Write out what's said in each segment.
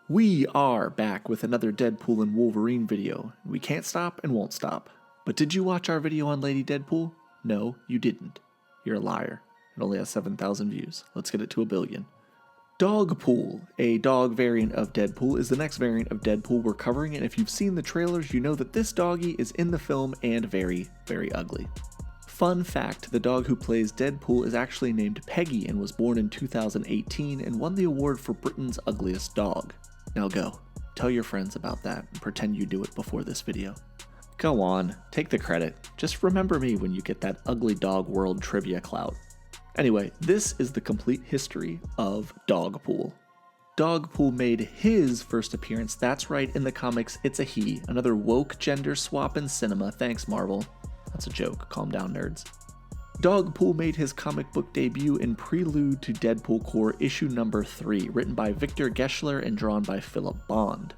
We are back with another Deadpool and Wolverine video. We can't stop and won't stop. But did you watch our video on Lady Deadpool? No, you didn't. You're a liar. It only has 7,000 views. Let's get it to 1 billion. Dogpool, a dog variant of Deadpool, is the next variant of Deadpool we're covering, and if you've seen the trailers, you know that this doggy is in the film and very, very ugly. Fun fact, the dog who plays Deadpool is actually named Peggy and was born in 2018 and won the award for Britain's ugliest dog. Now go, tell your friends about that and pretend you do it before this video. Go on, take the credit. Just remember me when you get that ugly dog world trivia clout. Anyway, this is the complete history of Dogpool. Dogpool made his first appearance, that's right, in the comics it's a he, another woke gender swap in cinema, thanks Marvel. That's a joke, calm down nerds. Dogpool made his comic book debut in Prelude to Deadpool Corps issue number 3, written by Victor Geschler and drawn by Philip Bond.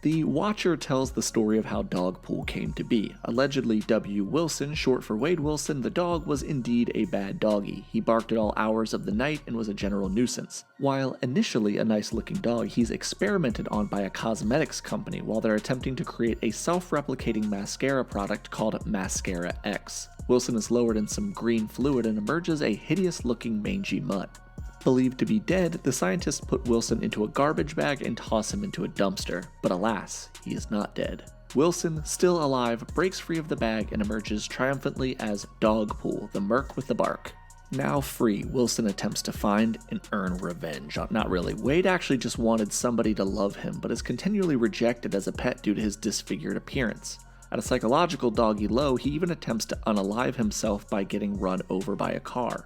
The Watcher tells the story of how Dogpool came to be. Allegedly, W. Wilson, short for Wade Wilson, the dog was indeed a bad doggy. He barked at all hours of the night and was a general nuisance. While initially a nice-looking dog, he's experimented on by a cosmetics company while they're attempting to create a self-replicating mascara product called Mascara X. Wilson is lowered in some green fluid and emerges a hideous-looking mangy mutt. Believed to be dead, the scientists put Wilson into a garbage bag and toss him into a dumpster, but alas, he is not dead. Wilson, still alive, breaks free of the bag and emerges triumphantly as Dogpool, the merc with the bark. Now free, Wilson attempts to find and earn revenge. Not really, Wade actually just wanted somebody to love him, but is continually rejected as a pet due to his disfigured appearance. At a psychological doggy low, he even attempts to unalive himself by getting run over by a car.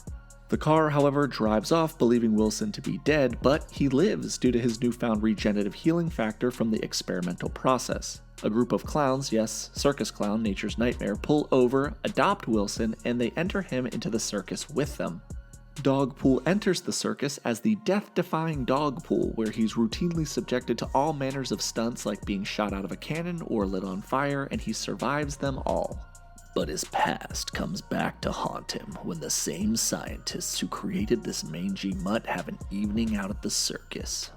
The car, however, drives off, believing Wilson to be dead, but he lives due to his newfound regenerative healing factor from the experimental process. A group of clowns, yes, circus clown, nature's nightmare, pull over, adopt Wilson, and they enter him into the circus with them. Dogpool enters the circus as the death-defying Dogpool, where he's routinely subjected to all manners of stunts like being shot out of a cannon or lit on fire, and he survives them all. But his past comes back to haunt him when the same scientists who created this mangy mutt have an evening out at the circus.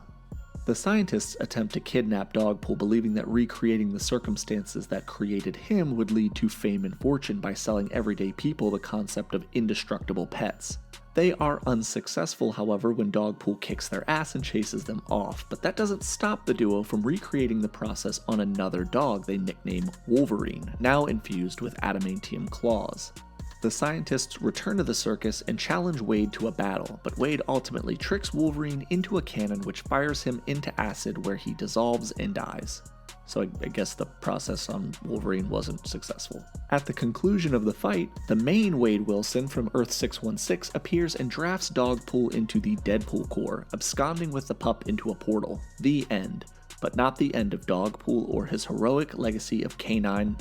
The scientists attempt to kidnap Dogpool, believing that recreating the circumstances that created him would lead to fame and fortune by selling everyday people the concept of indestructible pets. They are unsuccessful, however, when Dogpool kicks their ass and chases them off, but that doesn't stop the duo from recreating the process on another dog they nickname Wolverine, now infused with adamantium claws. The scientists return to the circus and challenge Wade to a battle, but Wade ultimately tricks Wolverine into a cannon which fires him into acid where he dissolves and dies. So I guess the process on Wolverine wasn't successful. At the conclusion of the fight, the main Wade Wilson from Earth 616 appears and drafts Dogpool into the Deadpool Corps, absconding with the pup into a portal. The end. But not the end of Dogpool or his heroic legacy of canine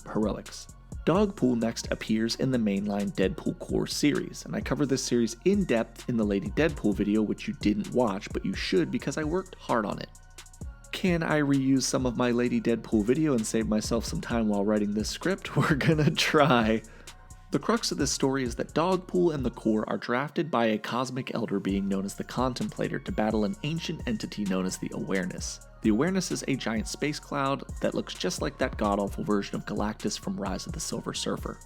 heroics. Dogpool next appears in the mainline Deadpool Corps series, and I covered this series in depth in the Lady Deadpool video, which you didn't watch, but you should because I worked hard on it. Can I reuse some of my Lady Deadpool video and save myself some time while writing this script? We're gonna try. The crux of this story is that Dogpool and the Corps are drafted by a cosmic elder being known as the Contemplator to battle an ancient entity known as the Awareness. The Awareness is a giant space cloud that looks just like that god-awful version of Galactus from Rise of the Silver Surfer.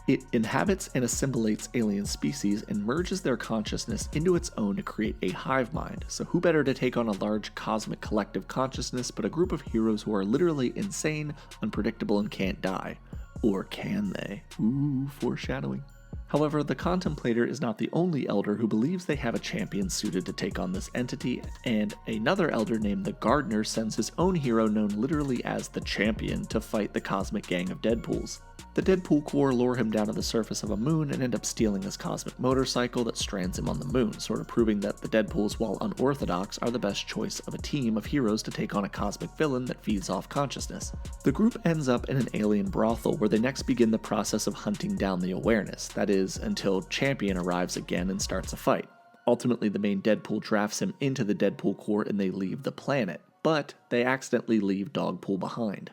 It inhabits and assimilates alien species and merges their consciousness into its own to create a hive mind, so who better to take on a large cosmic collective consciousness but a group of heroes who are literally insane, unpredictable, and can't die. Or can they? Ooh, foreshadowing. However, the Contemplator is not the only elder who believes they have a champion suited to take on this entity, and another elder named the Gardener sends his own hero known literally as the Champion to fight the cosmic gang of Deadpools. The Deadpool Corps lure him down to the surface of a moon and end up stealing his cosmic motorcycle that strands him on the moon, sort of proving that the Deadpools, while unorthodox, are the best choice of a team of heroes to take on a cosmic villain that feeds off consciousness. The group ends up in an alien brothel where they next begin the process of hunting down the Awareness, that is, until Champion arrives again and starts a fight. Ultimately, the main Deadpool drafts him into the Deadpool Corps and they leave the planet, but they accidentally leave Dogpool behind.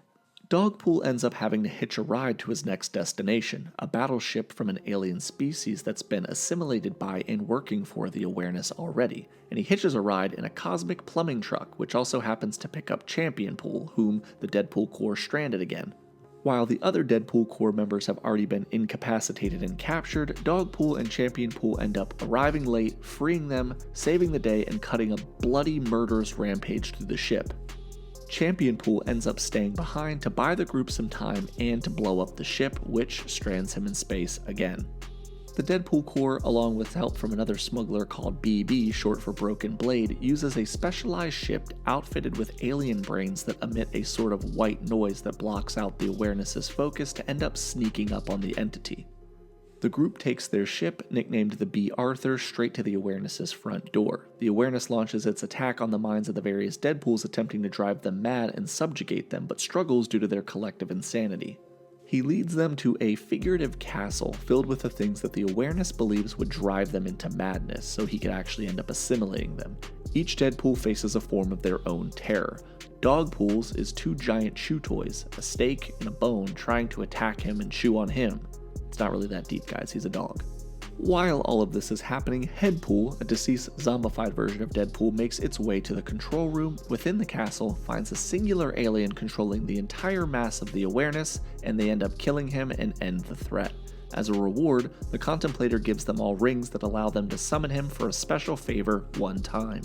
Dogpool ends up having to hitch a ride to his next destination, a battleship from an alien species that's been assimilated by and working for the Awareness already, and he hitches a ride in a cosmic plumbing truck, which also happens to pick up Championpool, whom the Deadpool Corps stranded again. While the other Deadpool Corps members have already been incapacitated and captured, Dogpool and Championpool end up arriving late, freeing them, saving the day, and cutting a bloody murderous rampage through the ship. Championpool ends up staying behind to buy the group some time and to blow up the ship, which strands him in space again. The Deadpool Corps, along with help from another smuggler called BB, short for Broken Blade, uses a specialized ship outfitted with alien brains that emit a sort of white noise that blocks out the Awareness's focus to end up sneaking up on the entity. The group takes their ship, nicknamed the B. Arthur, straight to the Awareness's front door. The Awareness launches its attack on the minds of the various Deadpools, attempting to drive them mad and subjugate them, but struggles due to their collective insanity. He leads them to a figurative castle filled with the things that the Awareness believes would drive them into madness, so he could actually end up assimilating them. Each Deadpool faces a form of their own terror. Dogpool's is two giant chew toys, a steak and a bone, trying to attack him and chew on him. It's not really that deep, guys, he's a dog. While all of this is happening, Headpool, a deceased zombified version of Deadpool, makes its way to the control room within the castle, finds a singular alien controlling the entire mass of the Awareness, and they end up killing him and end the threat. As a reward, the Contemplator gives them all rings that allow them to summon him for a special favor one time.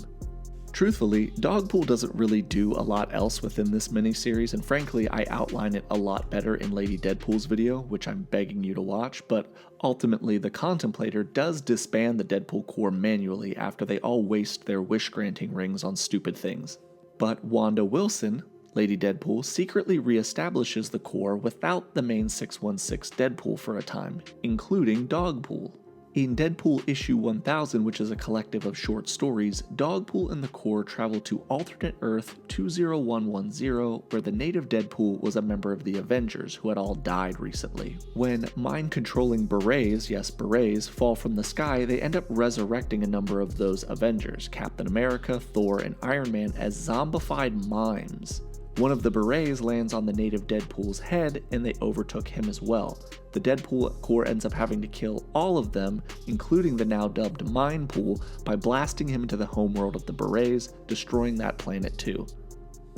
Truthfully, Dogpool doesn't really do a lot else within this miniseries, and frankly, I outline it a lot better in Lady Deadpool's video, which I'm begging you to watch, but ultimately the Contemplator does disband the Deadpool Corps manually after they all waste their wish-granting rings on stupid things. But Wanda Wilson, Lady Deadpool, secretly reestablishes the Corps without the main 616 Deadpool for a time, including Dogpool. In Deadpool issue 1000, which is a collective of short stories, Dogpool and the Corps travel to alternate Earth 20110, where the native Deadpool was a member of the Avengers who had all died recently. When mind-controlling berets, yes berets, fall from the sky, they end up resurrecting a number of those Avengers, Captain America, Thor, and Iron Man, as zombified mimes. One of the berets lands on the native Deadpool's head, and they overtook him as well. The Deadpool Corps ends up having to kill all of them, including the now dubbed Mindpool, by blasting him into the homeworld of the berets, destroying that planet too.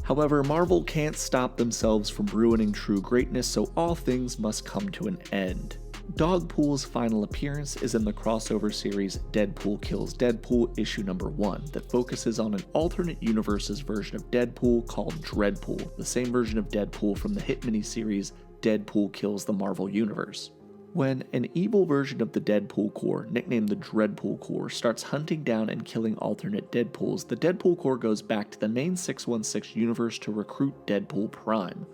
However, Marvel can't stop themselves from ruining true greatness, so all things must come to an end. Dogpool's final appearance is in the crossover series Deadpool Kills Deadpool issue number 1 that focuses on an alternate universe's version of Deadpool called Dreadpool, the same version of Deadpool from the hit miniseries Deadpool Kills the Marvel Universe. When an evil version of the Deadpool Corps, nicknamed the Dreadpool Corps, starts hunting down and killing alternate Deadpools, the Deadpool Corps goes back to the main 616 universe to recruit Deadpool Prime.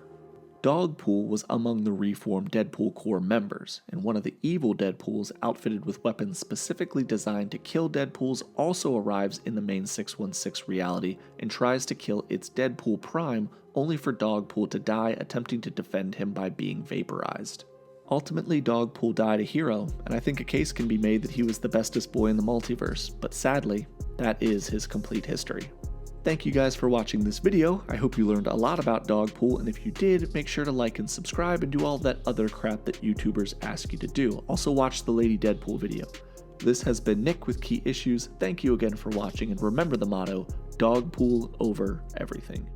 Dogpool was among the reformed Deadpool Corps members, and one of the evil Deadpools outfitted with weapons specifically designed to kill Deadpools also arrives in the main 616 reality and tries to kill its Deadpool Prime, only for Dogpool to die attempting to defend him by being vaporized. Ultimately, Dogpool died a hero, and I think a case can be made that he was the bestest boy in the multiverse, but sadly, that is his complete history. Thank you guys for watching this video. I hope you learned a lot about Dogpool, and if you did, make sure to like and subscribe and do all that other crap that YouTubers ask you to do. Also watch the Lady Deadpool video. This has been Nick with Key Issues. Thank you again for watching, and remember the motto, Dogpool over everything.